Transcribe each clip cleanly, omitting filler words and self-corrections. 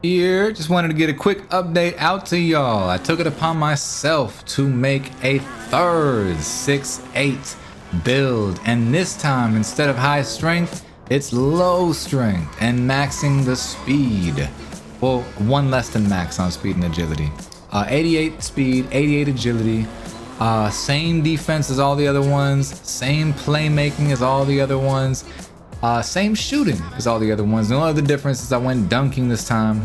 Here, just wanted to get a quick update out to y'all. I took it upon myself to get a quick update out to y'all. I took it upon myself to make a third 6-8 build, and this time instead of high strength, it's low strength and maxing the speed. Well, one less than max on speed and agility. 88 speed, 88 agility, same defense as all the other ones, same playmaking as all the other ones. Same shooting as all the other ones. The only other difference is I went dunking this time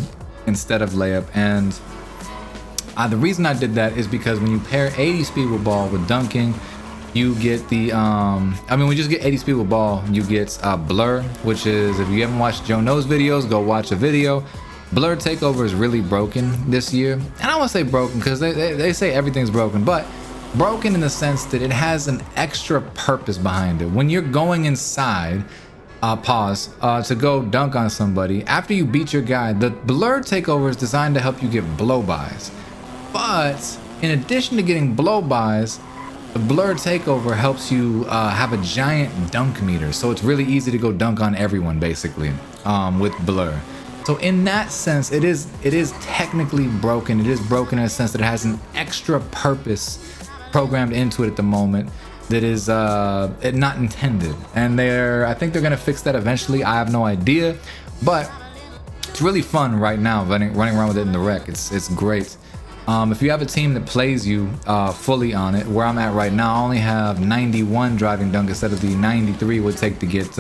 instead of layup, and the reason I did that is because when you pair 80 speed with ball with dunking, you get the we just get 80 speed with ball, you get blur, which is, if you haven't watched Joe Knows videos, go watch a video. Blur Takeover is really broken this year, and I won't say broken because they say everything's broken, but broken in the sense that it has an extra purpose behind it. When you're going inside to go dunk on somebody, after you beat your guy, the blur takeover is designed to help you get blow-bys. But in addition to getting blow-bys, the blur takeover helps you have a giant dunk meter, so it's really easy to go dunk on everyone basically with blur. So in that sense, it is technically broken. It is broken in a sense that it has an extra purpose programmed into it at the moment that is not intended, and I think they're gonna fix that eventually. I have no idea, but it's really fun right now running around with it in the rec. It's great. If you have a team that plays you fully on it, where I'm at right now, I only have 91 driving dunk instead of the 93 would take to get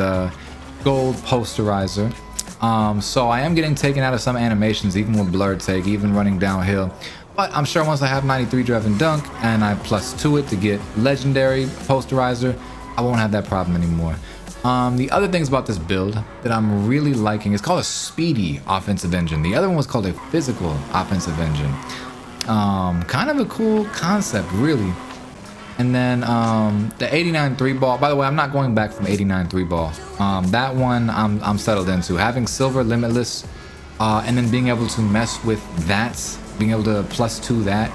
gold posterizer. So I am getting taken out of some animations, even with blurred take, even running downhill. But I'm sure once I have 93 driving dunk and I +2 it to get legendary posterizer, I won't have that problem anymore. The other things about this build that I'm really liking is called a speedy offensive engine. The other one was called a physical offensive engine. Kind of a cool concept, really. And then the 89 3 ball. By the way, I'm not going back from 89 3 ball. That one I'm settled into. Having silver limitless and then being able to mess with that, being able to +2 that,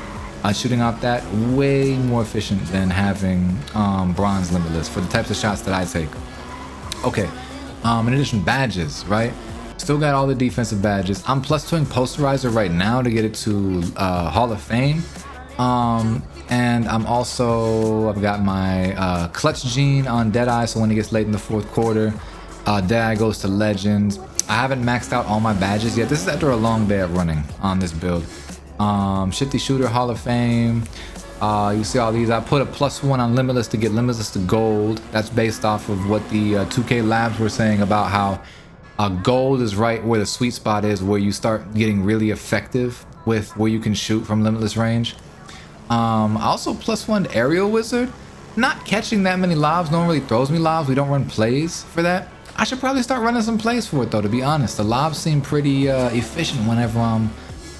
shooting off that, way more efficient than having bronze limitless for the types of shots that I take. Okay, in addition, badges, right? Still got all the defensive badges. I'm +2ing posterizer right now to get it to Hall of Fame. And I've got my clutch gene on Deadeye, so when it gets late in the fourth quarter, Deadeye goes to legend. I haven't maxed out all my badges yet. This is after a long day of running on this build. Shifty Shooter, Hall of Fame. You see all these. I put a +1 on Limitless to get Limitless to gold. That's based off of what the 2K Labs were saying about how gold is right where the sweet spot is, where you start getting really effective with where you can shoot from Limitless range. I also +1 Aerial Wizard. Not catching that many lobs. No one really throws me lobs. We don't run plays for that. I should probably start running some plays for it though, to be honest. The lobs seem pretty efficient whenever I'm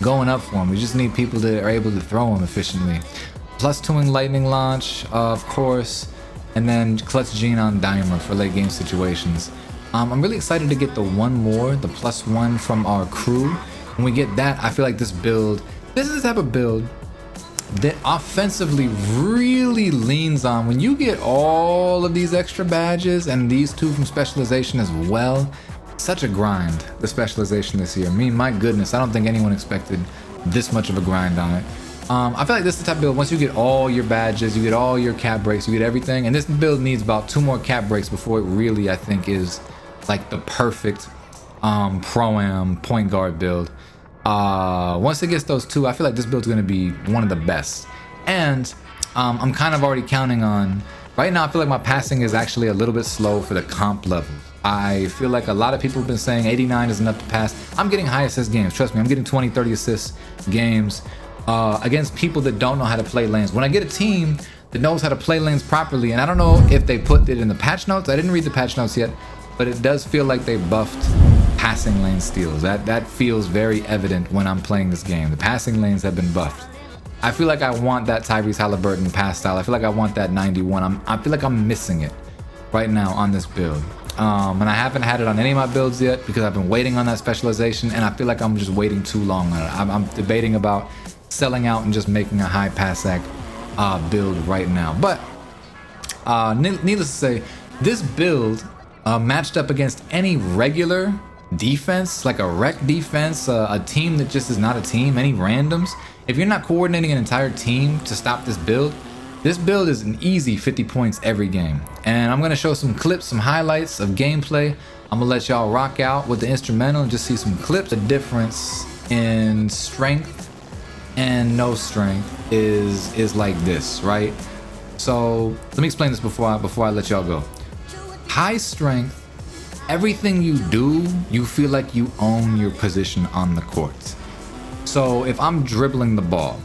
going up for them. We just need people that are able to throw them efficiently. +2ing Lightning Launch, of course, and then Clutch Gene on Dimer for late game situations. I'm really excited to get the one more, the +1 from our crew. When we get that, I feel like this is the type of build that offensively really leans on, when you get all of these extra badges and these two from specialization as well. Such a grind, the specialization this year. I mean, my goodness, I don't think anyone expected this much of a grind on it. I feel like this is the type of build, once you get all your badges, you get all your cap breaks, you get everything, and this build needs about 2 more cap breaks before it really, I think, is like the perfect pro-am point guard build. Once it gets those 2, I feel like this build's gonna be one of the best. And I'm kind of already counting on, right now I feel like my passing is actually a little bit slow for the comp level. I feel like a lot of people have been saying 89 is enough to pass. I'm getting high assist games, trust me. I'm getting 20, 30 assist games against people that don't know how to play lanes. When I get a team that knows how to play lanes properly, and I don't know if they put it in the patch notes, I didn't read the patch notes yet, but it does feel like they buffed passing lane steals. That feels very evident when I'm playing this game. The passing lanes have been buffed. I feel like I want that Tyrese Halliburton pass style. I feel like I want that 91. I feel like I'm missing it right now on this build. And I haven't had it on any of my builds yet because I've been waiting on that specialization, and I feel like I'm just waiting too long on it. I'm debating about selling out and just making a high pass act build right now. But needless to say, this build matched up against any regular defense, like a wreck defense, a team that just is not a team, any randoms, if you're not coordinating an entire team to stop this build is an easy 50 points every game. And I'm gonna show some clips, some highlights of gameplay. I'm gonna let y'all rock out with the instrumental and just see some clips. The difference in strength and no strength is like this, right? So let me explain this before I let y'all go. High strength, everything you do, you feel like you own your position on the court. So if I'm dribbling the ball,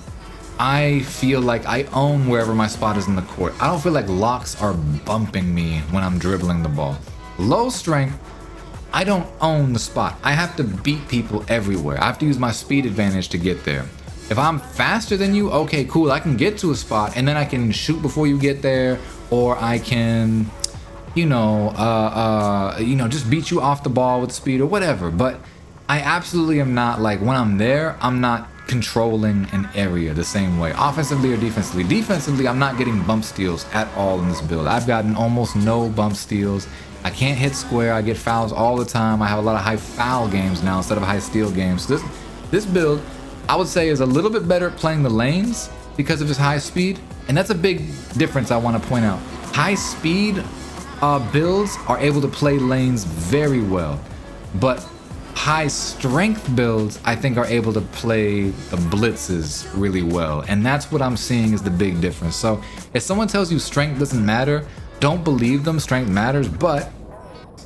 I feel like I own wherever my spot is in the court. I don't feel like locks are bumping me when I'm dribbling the ball. Low strength, I don't own the spot. I have to beat people everywhere. I have to use my speed advantage to get there. If I'm faster than you, okay, cool, I can get to a spot and then I can shoot before you get there, or I can, just beat you off the ball with speed or whatever. But I absolutely am not, like, when I'm there, I'm not controlling an area the same way, offensively or defensively. Defensively, I'm not getting bump steals at all in this build. I've gotten almost no bump steals. I can't hit square. I get fouls all the time. I have a lot of high foul games now instead of high steal games. So this build, I would say, is a little bit better at playing the lanes because of its high speed, and that's a big difference I want to point out. High speed builds are able to play lanes very well, but high strength builds I think are able to play the blitzes really well, and that's what I'm seeing is the big difference. So if someone tells you strength doesn't matter, don't believe them. Strength matters, but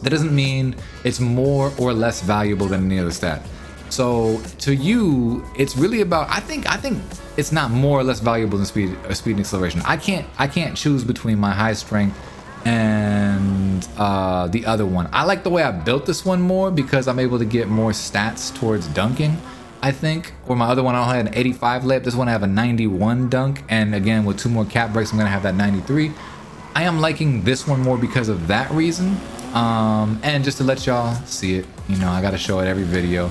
that doesn't mean it's more or less valuable than any other stat. So to you, it's really about, I think it's not more or less valuable than speed and acceleration. I can't choose between my high strength and the other one. I like the way I built this one more because I'm able to get more stats towards dunking, I think. Or my other one, I only had an 85 layup. This one I have a 91 dunk, and again with 2 more cap breaks I'm gonna have that 93. I am liking this one more because of that reason, and just to let y'all see it, I gotta show it every video.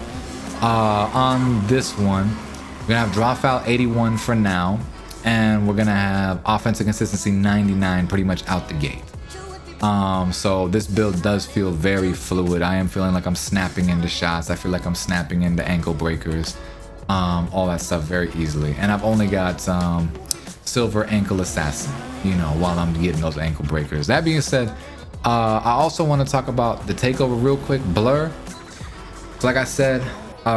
On this one, we're gonna have draw foul 81 for now, and we're gonna have offensive consistency 99 pretty much out the gate. So this build does feel very fluid. I am feeling like I'm snapping into shots. I feel like I'm snapping into ankle breakers, all that stuff very easily. And I've only got silver ankle assassin, while I'm getting those ankle breakers. That being said, I also want to talk about the takeover real quick. Blur, like I said,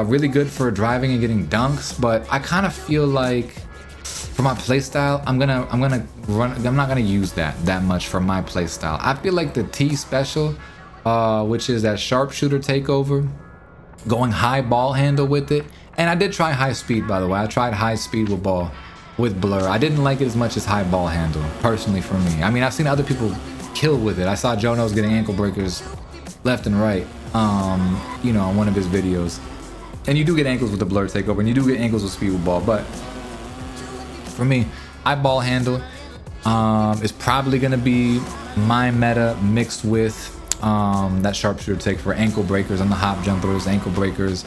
really good for driving and getting dunks, but I kind of feel like for my playstyle, I'm not gonna use that much for my playstyle. I feel like the T special, which is that sharpshooter takeover, going high ball handle with it, and I did try high speed, by the way. I tried high speed with Blur. I didn't like it as much as high ball handle, personally, for me. I mean, I've seen other people kill with it. I saw Jono's getting ankle breakers left and right, on one of his videos. And you do get ankles with the Blur takeover, and you do get ankles with speed with ball, but for me, high ball handle is probably gonna be my meta mixed with that sharpshooter take for ankle breakers and the hop jumpers, ankle breakers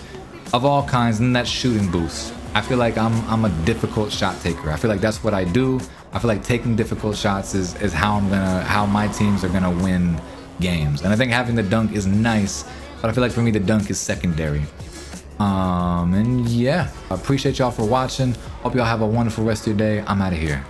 of all kinds, and that shooting boost. I feel like I'm a difficult shot taker. I feel like that's what I do. I feel like taking difficult shots is how my teams are gonna win games. And I think having the dunk is nice, but I feel like for me the dunk is secondary. And yeah, I appreciate y'all for watching. Hope y'all have a wonderful rest of your day. I'm out of here.